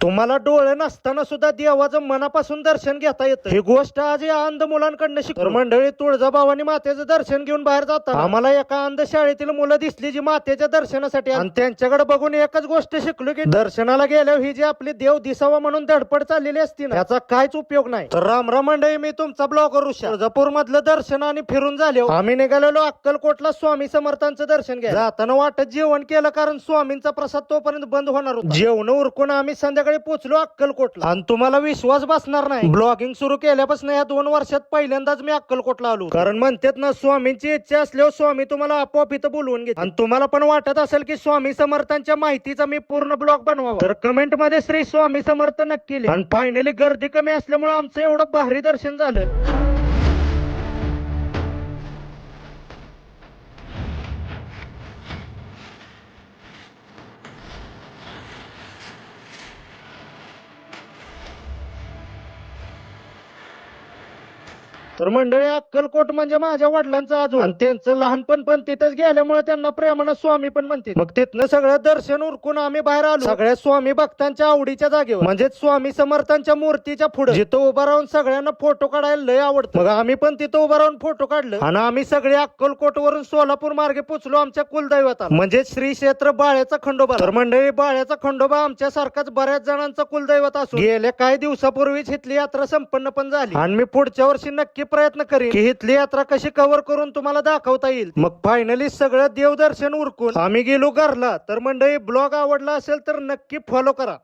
तुम्हाला डोळे नसताना सुद्धा देवाचं मनापासून दर्शन घेता येतं, ही गोष्ट आज या अंध मुलांकडनं शिकतो. मंडळी, तुळजाभवानी मातेचं दर्शन घेऊन बाहेर जातात आम्हाला एका अंध शाळेतील मुलं दिसली, जी मातेच्या दर्शनासाठी, आणि त्यांच्याकडे बघून एकच गोष्ट शिकलो की दर्शनाला गेल्यावर ही जी आपली देव दिसावा म्हणून धडपड चाललेली असती ना, त्याचा काहीच उपयोग नाही. तर रामराम मंडळी, मी तुमचा ब्लॉगर ऋषा. तुळजापूर मधलं दर्शन आणि फिरून झाले आम्ही निघालेलो अक्कलकोटला स्वामी समर्थांचं दर्शन घ्या. जाताना वाटत जेवण केलं, कारण स्वामींचा प्रसाद तोपर्यंत बंद होणार होता. जेवण उरकून आम्ही संध्याकाळी पोहोचलो अक्कलकोटला, आणि तुम्हाला विश्वास बसणार नाही, ब्लॉगिंग सुरू केल्यापासून या 2 वर्षात पहिल्यांदाच मी अक्कलकोटला आलो. कारण म्हणतात ना, स्वामींची इच्छा असल्यावर स्वामी तुम्हाला आपोआप इथं बोलवून घेतात. आणि तुम्हाला पण वाटत असेल की स्वामी समर्थांच्या माहितीचा मी पूर्ण ब्लॉग बनवावा, तर कमेंट मध्ये श्री स्वामी समर्थ नक्की लिहा. आणि फायनली गर्दी कमी असल्यामुळे आमचं एवढं भारी दर्शन झालं. तर मंडळी, अक्कलकोट म्हणजे माझ्या वडिलांचं आजोबा, आणि त्यांचं लहानपण पण तिथंच गेल्यामुळे त्यांना प्रेमानं स्वामी पण म्हणते. मग तिथनं सगळं दर्शन उरकून आम्ही बाहेर आलो, सगळ्या स्वामी भक्तांच्या आवडीच्या जागेवर, म्हणजे स्वामी समर्थांच्या मूर्तीच्या पुढे, जिथं उभं राहून सगळ्यांना फोटो काढायला लय आवडतं. मग आम्ही पण तिथं उभं राहून फोटो काढलं, आणि आम्ही सगळे अक्कलकोट वरून सोलापूर मार्गे पोहोचलो आमच्या कुलदैवताला, म्हणजे श्री क्षेत्र बाळ्याचा खंडोबा. तर मंडळी, बाळ्याचा खंडोबा आमच्या सारखाच बऱ्याच जणांचा कुलदैवत असून गेल्या काही दिवसापूर्वीच इथली यात्रा संपन्न पण झाली, आणि मी पुढच्या वर्षी नक्की प्रयत्न करीन की इथली यात्रा कशी कव्हर करून तुम्हाला दाखवता येईल. मग फायनली सगळं देवदर्शन उरकून आम्ही गेलो घरला. तर मंडळी, ब्लॉग आवडला असेल तर नक्की फॉलो करा.